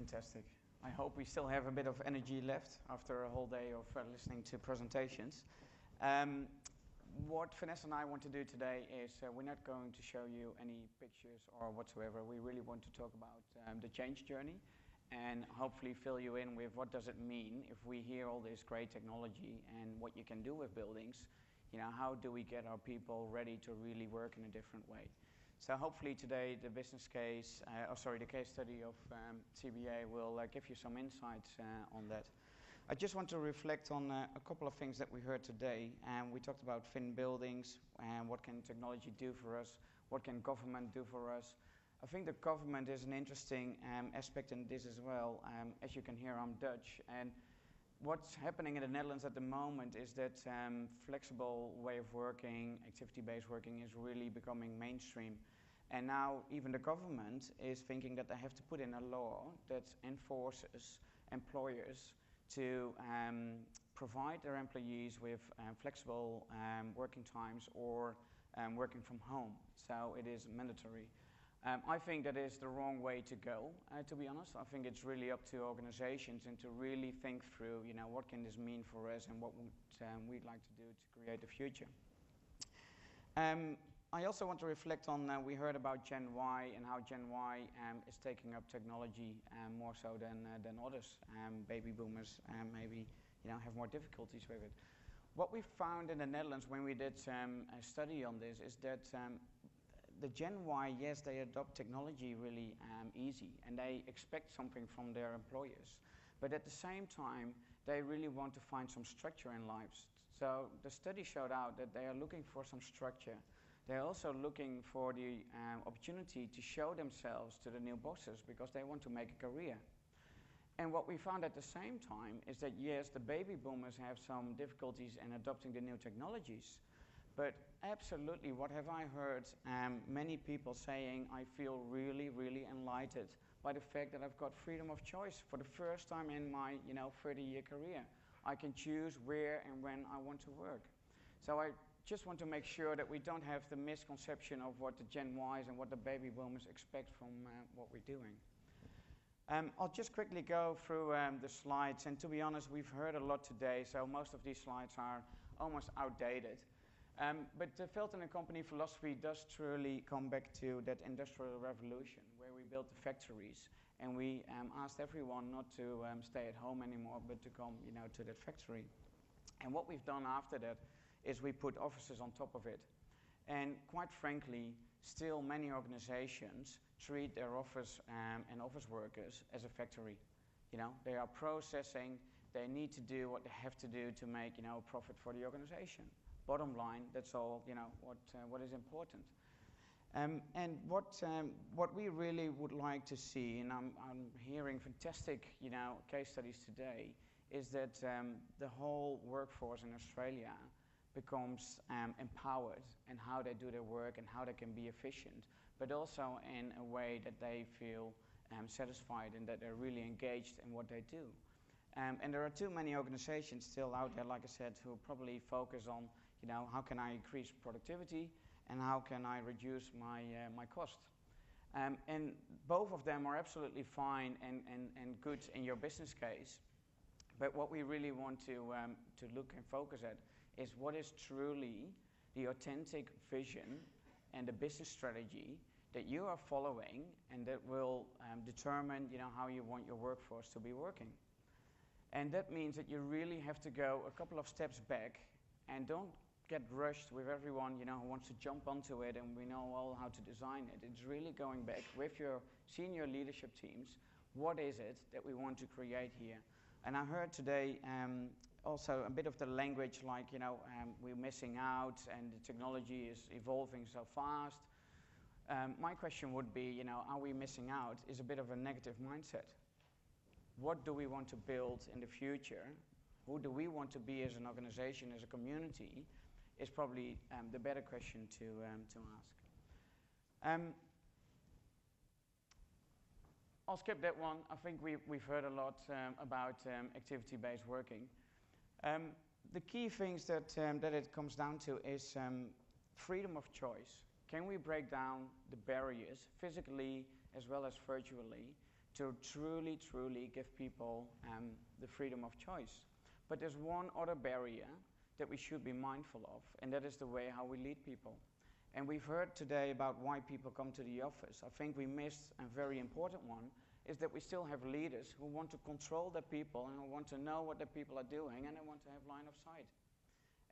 Fantastic. I hope we still have a bit of energy left after a whole day of listening to presentations. What Vanessa and I want to do today is we're not going to show you any pictures or whatsoever. We really want to talk about the change journey and hopefully fill you in with what does it mean if we hear all this great technology and what you can do with buildings. How do we get our people ready to really work in a different way? So hopefully today the business case, the case study of CBA will give you some insights on that. I just want to reflect on a couple of things that we heard today. We talked about thin buildings and what can technology do for us, what can government do for us. I think the government is an interesting aspect in this as well. As you can hear, I'm Dutch, and what's happening in the Netherlands at the moment is that flexible way of working, activity-based working is really becoming mainstream. And now even the government is thinking that they have to put in a law that enforces employers to provide their employees with flexible working times or working from home. So it is mandatory. I think that is the wrong way to go, to be honest. I think it's really up to organizations and to really think through, what can this mean for us and what would we'd like to do to create the future. I also want to reflect on, we heard about Gen Y and how Gen Y is taking up technology more so than others. Baby boomers maybe have more difficulties with it. What we found in the Netherlands when we did a study on this is that the Gen Y, yes, they adopt technology really easy and they expect something from their employers. But at the same time, they really want to find some structure in lives. So the study showed out that they are looking for some structure. They're also looking for the opportunity to show themselves to the new bosses because they want to make a career. And what we found at the same time is that, yes, the baby boomers have some difficulties in adopting the new technologies. But absolutely, what have I heard many people saying, I feel really, really enlightened by the fact that I've got freedom of choice for the first time in my 30-year career. I can choose where and when I want to work. So I just want to make sure that we don't have the misconception of what the Gen Ys and what the baby boomers expect from what we're doing. I'll just quickly go through the slides, and to be honest, we've heard a lot today, so most of these slides are almost outdated. But the Veldhoen & Company philosophy does truly come back to that industrial revolution where we built the factories and we asked everyone not to stay at home anymore but to come to that factory. And what we've done after that is we put offices on top of it. And quite frankly, still many organizations treat their office and office workers as a factory. They are processing, they need to do what they have to do to make a profit for the organization. Bottom line, that's all what is important. And what we really would like to see, and I'm hearing fantastic case studies today, is that the whole workforce in Australia becomes empowered in how they do their work and how they can be efficient, but also in a way that they feel satisfied and that they're really engaged in what they do. And there are too many organizations still out there, like I said, who probably focus on how can I increase productivity and how can I reduce my cost. And both of them are absolutely fine and good in your business case. But what we really want to look and focus at is what is truly the authentic vision and the business strategy that you are following and that will determine how you want your workforce to be working. And that means that you really have to go a couple of steps back and don't get rushed with everyone who wants to jump onto it and we know all how to design it. It's really going back with your senior leadership teams. What is it that we want to create here? And I heard today also a bit of the language like, we're missing out and the technology is evolving so fast. My question would be, are we missing out is a bit of a negative mindset. What do we want to build in the future? Who do we want to be as an organization, as a community, is probably the better question to ask. I'll skip that one. I think we've heard a lot about activity-based working. The key things that it comes down to is freedom of choice. Can we break down the barriers physically as well as virtually to truly, truly give people the freedom of choice. But there's one other barrier that we should be mindful of, and that is the way how we lead people. And we've heard today about why people come to the office. I think we missed a very important one, is that we still have leaders who want to control their people and who want to know what their people are doing, and they want to have line of sight.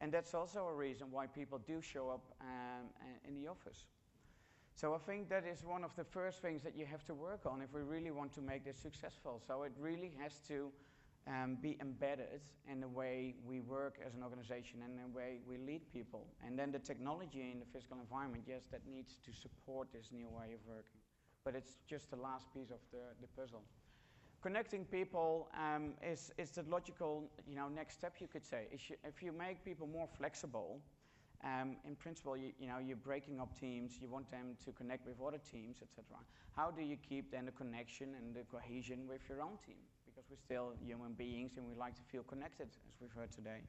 And that's also a reason why people do show up in the office. So I think that is one of the first things that you have to work on if we really want to make this successful. So it really has to be embedded in the way we work as an organization and the way we lead people. And then the technology in the physical environment, yes, that needs to support this new way of working. But it's just the last piece of the puzzle. Connecting people is the logical next step, you could say. If you make people more flexible, in principle, you're breaking up teams, you want them to connect with other teams, etc. How do you keep then the connection and the cohesion with your own team? Because we're still human beings and we like to feel connected, as we've heard today.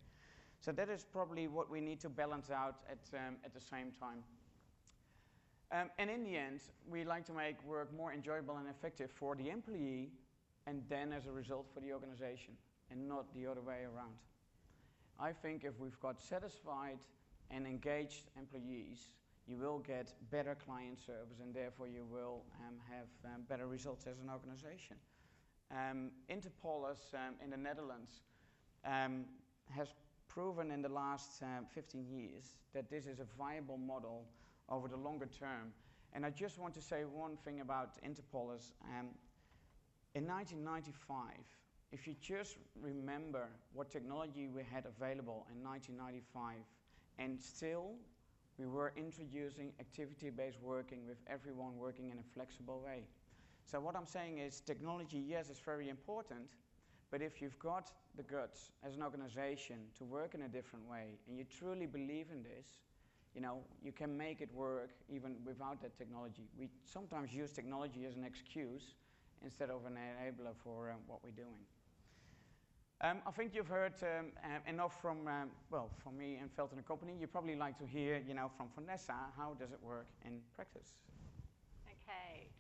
So that is probably what we need to balance out at the same time. And in the end, we like to make work more enjoyable and effective for the employee, and then as a result for the organization, and not the other way around. I think if we've got satisfied and engaged employees, you will get better client service, and therefore you will have better results as an organization. Interpolis in the Netherlands has proven in the last 15 years that this is a viable model over the longer term. And I just want to say one thing about Interpolis. In 1995, if you just remember what technology we had available in 1995, and still we were introducing activity-based working with everyone working in a flexible way. So what I'm saying is technology, yes, is very important, but if you've got the guts as an organization to work in a different way, and you truly believe in this, you can make it work even without that technology. We sometimes use technology as an excuse instead of an enabler for what we're doing. I think you've heard enough from me and Veldhoen & Company. You probably like to hear, from Vanessa, how does it work in practice? Okay,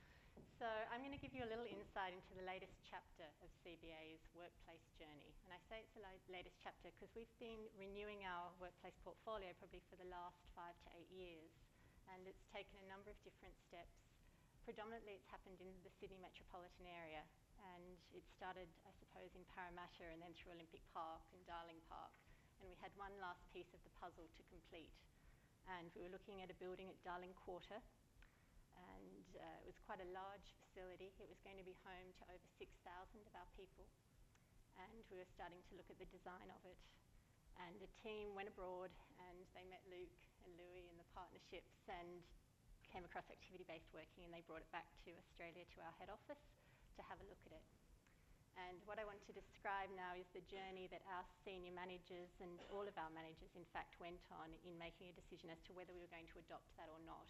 so I'm going to give you a little insight into the latest chapter of CBA's workplace journey. And I say it's the latest chapter because we've been renewing our workplace portfolio probably for the last 5 to 8 years. And it's taken a number of different steps. Predominantly it's happened in the Sydney metropolitan area. And it started, I suppose, in Parramatta and then through Olympic Park and Darling Park. And we had one last piece of the puzzle to complete. And we were looking at a building at Darling Quarter. And it was quite a large facility. It was going to be home to over 6,000 of our people. And we were starting to look at the design of it. And the team went abroad and they met Luke and Louis and the partnerships and came across activity-based working, and they brought it back to Australia to our head office to have a look at it. And what I want to describe now is the journey that our senior managers and all of our managers in fact went on in making a decision as to whether we were going to adopt that or not,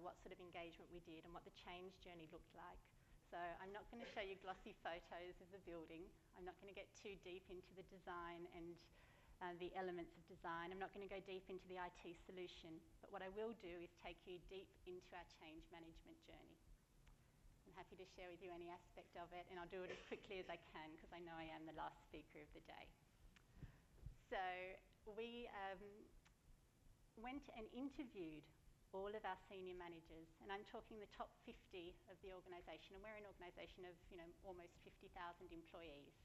what sort of engagement we did and what the change journey looked like. So I'm not going to show you glossy photos of the building. I'm not going to get too deep into the design and the elements of design. I'm not going to go deep into the IT solution, but what I will do is take you deep into our change management journey. I'm happy to share with you any aspect of it, and I'll do it as quickly as I can because I know I am the last speaker of the day. So we went and interviewed all of our senior managers, and I'm talking the top 50 of the organisation, and we're an organisation of almost 50,000 employees.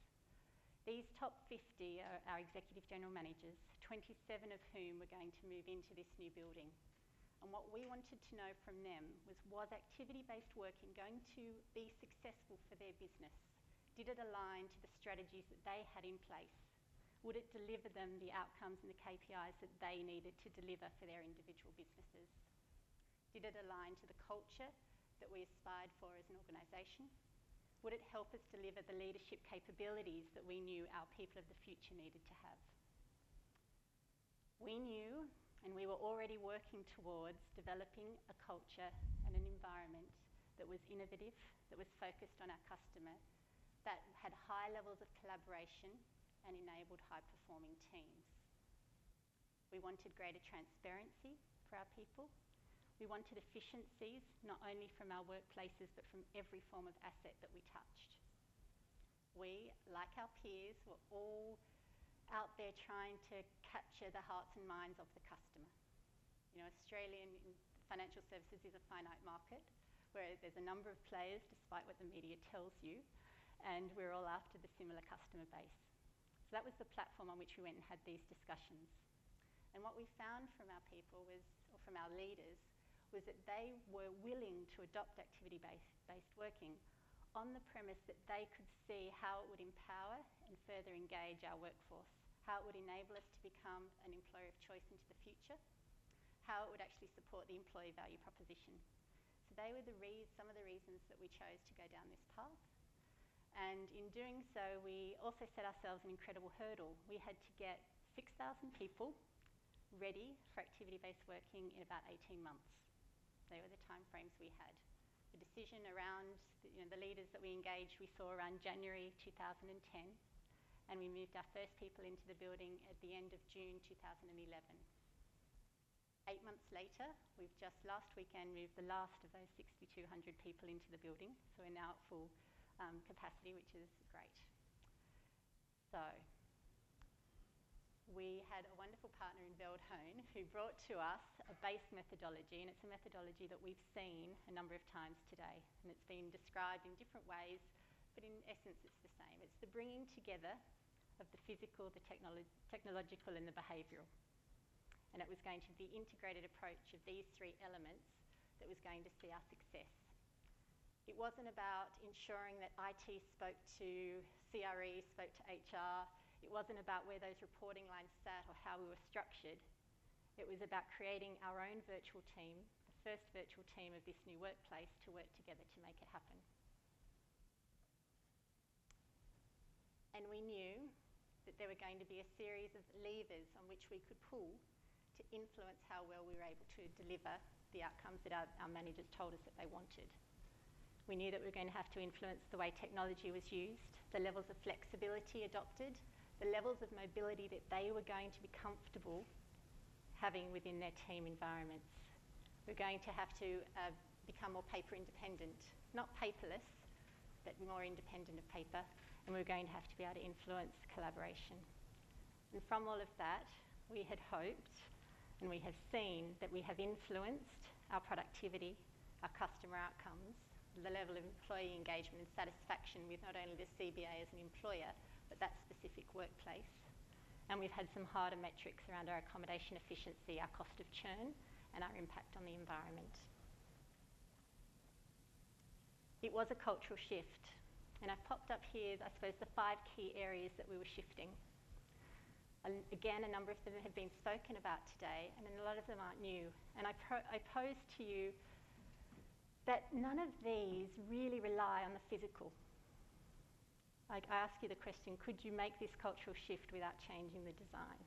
These top 50 are our executive general managers, 27 of whom were going to move into this new building. And what we wanted to know from them was activity-based working going to be successful for their business? Did it align to the strategies that they had in place? Would it deliver them the outcomes and the KPIs that they needed to deliver for their individual businesses? Did it align to the culture that we aspired for as an organisation? Would it help us deliver the leadership capabilities that we knew our people of the future needed to have? We knew, and we were already working towards developing a culture and an environment that was innovative, that was focused on our customer, that had high levels of collaboration and enabled high-performing teams. We wanted greater transparency for our people. We wanted efficiencies, not only from our workplaces, but from every form of asset that we touched. We, like our peers, were all out there trying to capture the hearts and minds of the customer. You know, Australian financial services is a finite market where there's a number of players, despite what the media tells you, and we're all after the similar customer base. So that was the platform on which we went and had these discussions. And what we found from our people was, or from our leaders, was that they were willing to adopt activity-based working on the premise that they could see how it would empower and further engage our workforce, how it would enable us to become an employer of choice into the future, how it would actually support the employee value proposition. So they were some of the reasons that we chose to go down this path. And in doing so, we also set ourselves an incredible hurdle. We had to get 6,000 people ready for activity-based working in about 18 months. They were the timeframes we had. The decision around the leaders that we engaged, we saw around January 2010, and we moved our first people into the building at the end of June 2011. 8 months later, we've just last weekend moved the last of those 6,200 people into the building, so we're now at full capacity, which is great. So we had a wonderful partner in Veldhoen who brought to us a base methodology, and it's a methodology that we've seen a number of times today, and it's been described in different ways, but in essence it's the same. It's the bringing together of the physical, the technological and the behavioural. And it was going to be the integrated approach of these three elements that was going to see our success. It wasn't about ensuring that IT spoke to CRE, spoke to HR. It wasn't about where those reporting lines sat or how we were structured. It was about creating our own virtual team, the first virtual team of this new workplace, to work together to make it happen. And we knew that there were going to be a series of levers on which we could pull to influence how well we were able to deliver the outcomes that our managers told us that they wanted. We knew that we were going to have to influence the way technology was used, the levels of flexibility adopted, the levels of mobility that they were going to be comfortable having within their team environments. We're going to have to become more paper independent, not paperless, but more independent of paper, and we're going to have to be able to influence collaboration. And from all of that, we had hoped, and we have seen that we have influenced our productivity, our customer outcomes, the level of employee engagement and satisfaction with not only the CBA as an employer, but that specific workplace. And we've had some harder metrics around our accommodation efficiency, our cost of churn, and our impact on the environment. It was a cultural shift, and I've popped up here, I suppose, the 5 key areas that we were shifting. And again, a number of them have been spoken about today, and a lot of them aren't new. And I pose to you that none of these really rely on the physical. I ask you the question, could you make this cultural shift without changing the design?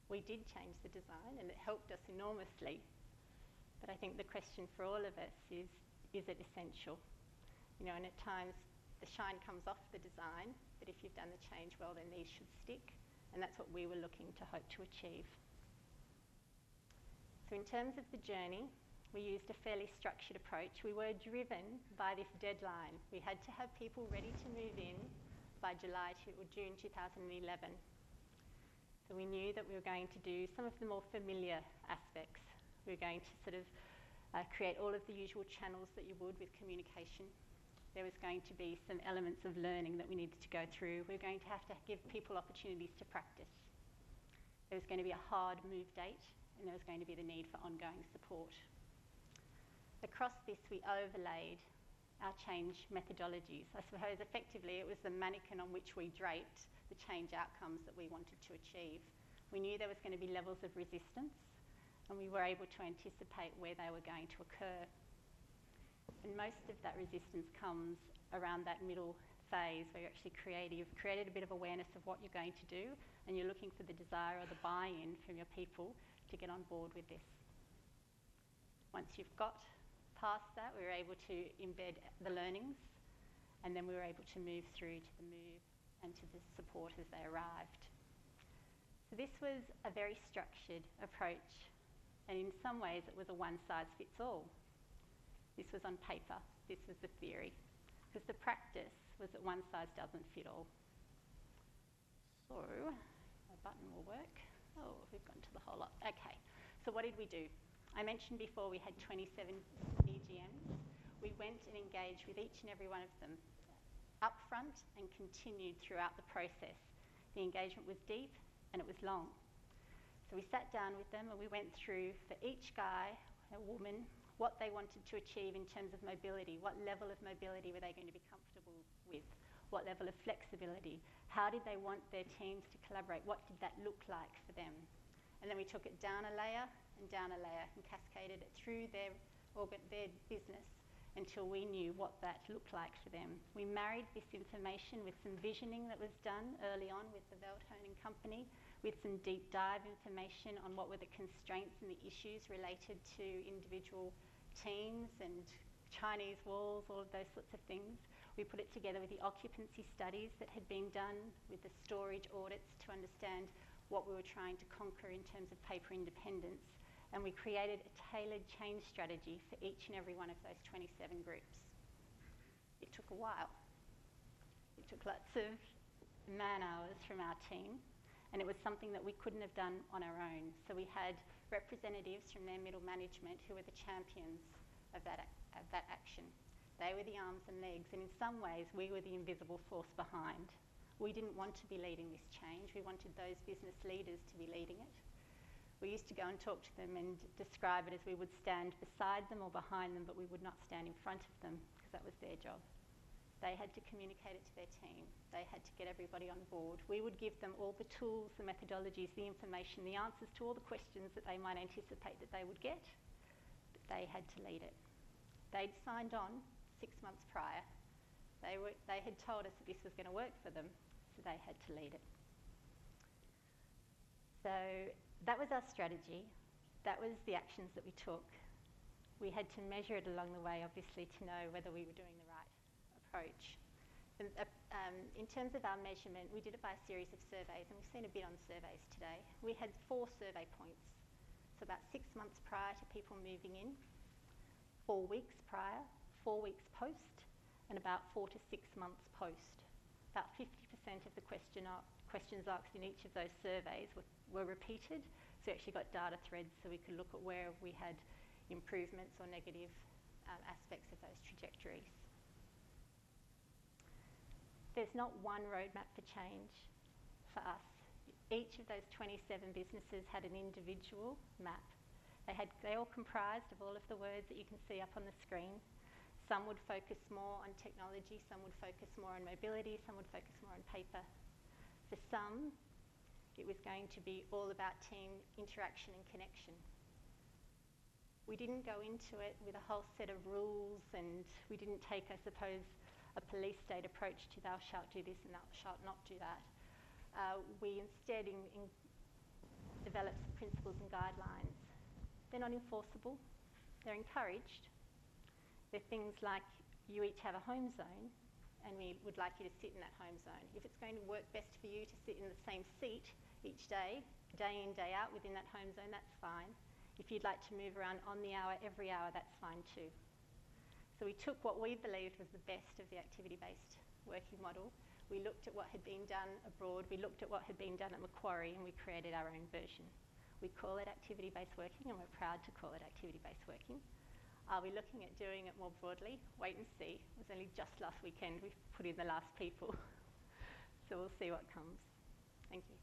We did change the design, and it helped us enormously. But I think the question for all of us is it essential? You know, and at times the shine comes off the design, but if you've done the change well, then these should stick. And that's what we were looking to hope to achieve. So in terms of the journey, we used a fairly structured approach. We were driven by this deadline. We had to have people ready to move in by June 2011. So we knew that we were going to do some of the more familiar aspects. We were going to sort of create all of the usual channels that you would with communication. There was going to be some elements of learning that we needed to go through. We were going to have to give people opportunities to practice. There was going to be a hard move date, and there was going to be the need for ongoing support. Across this, we overlaid our change methodologies. I suppose effectively it was the mannequin on which we draped the change outcomes that we wanted to achieve. We knew there was going to be levels of resistance, and we were able to anticipate where they were going to occur. And most of that resistance comes around that middle phase where you're actually creative, created a bit of awareness of what you're going to do, and you're looking for the desire or the buy-in from your people to get on board with this. Once you've got past that, we were able to embed the learnings, and then we were able to move through to the move and to the support as they arrived. So this was a very structured approach, And in some ways, it was a one-size-fits-all. This was on paper. This was the theory. Because the practice was that one size doesn't fit all. So, my button will work. Oh, we've gone to the whole lot. Okay, so what did we do? I mentioned before we had 27 EGMs. We went and engaged with each and every one of them up front and continued throughout the process. The engagement was deep and it was long. So we sat down with them and we went through for each guy or woman what they wanted to achieve in terms of mobility, what level of mobility were they going to be comfortable with, what level of flexibility, how did they want their teams to collaborate, what did that look like for them. And then we took it down a layer and cascaded it through their business until we knew what that looked like for them. We married this information with some visioning that was done early on with the Veldhoen and company, with some deep dive information on what were the constraints and the issues related to individual teams and Chinese walls, all of those sorts of things. We put it together with the occupancy studies that had been done, with the storage audits to understand what we were trying to conquer in terms of paper independence. And we created a tailored change strategy for each and every one of those 27 groups. It took a while. It took lots of man hours from our team, and it was something that we couldn't have done on our own. So we had representatives from their middle management who were the champions of that action. They were the arms and legs, and in some ways we were the invisible force behind. We didn't want to be leading this change. We wanted those business leaders to be leading it. We used to go and talk to them and describe it as we would stand beside them or behind them, but we would not stand in front of them because that was their job. They had to communicate it to their team. They had to get everybody on board. We would give them all the tools, the methodologies, the information, the answers to all the questions that they might anticipate that they would get, but they had to lead it. They'd signed on 6 months prior. They had told us that this was going to work for them, so they had to lead it. So that was our strategy. That was the actions that we took. We had to measure it along the way, obviously, to know whether we were doing the right approach. And, in terms of our measurement, we did it by a series of surveys, and we've seen a bit on surveys today. We had 4 survey points. So about 6 months prior to people moving in, 4 weeks prior, 4 weeks post, and about 4 to 6 months post. About 50% of the questions asked in each of those surveys were repeated, so we actually got data threads so we could look at where we had improvements or negative aspects of those trajectories. There's not one roadmap for change for us. Each of those 27 businesses had an individual map. They all comprised of all of the words that you can see up on the screen. Some would focus more on technology, some would focus more on mobility, some would focus more on paper. For some, it was going to be all about team interaction and connection. We didn't go into it with a whole set of rules, and we didn't take, I suppose, a police state approach to thou shalt do this and thou shalt not do that. We instead developed some principles and guidelines. They're not enforceable, they're encouraged. They're things like you each have a home zone, and we would like you to sit in that home zone. If it's going to work best for you to sit in the same seat each day, day in, day out within that home zone, that's fine. If you'd like to move around on the hour, every hour, that's fine too. So we took what we believed was the best of the activity-based working model. We looked at what had been done abroad, we looked at what had been done at Macquarie, and we created our own version. We call it activity-based working, and we're proud to call it activity-based working. Are we looking at doing it more broadly? Wait and see. It was only just last weekend we put in the last people. So we'll see what comes. Thank you.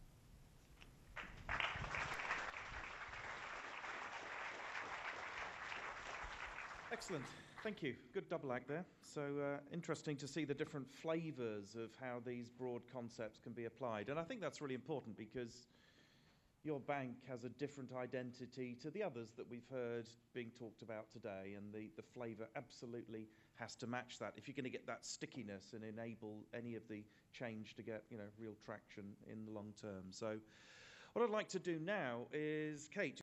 Excellent. Thank you. Good double act there. So interesting to see the different flavours of how these broad concepts can be applied. And I think that's really important because your bank has a different identity to the others that we've heard being talked about today, and the flavour absolutely has to match that if you're going to get that stickiness and enable any of the change to get, real traction in the long term. So what I'd like to do now is, Kate,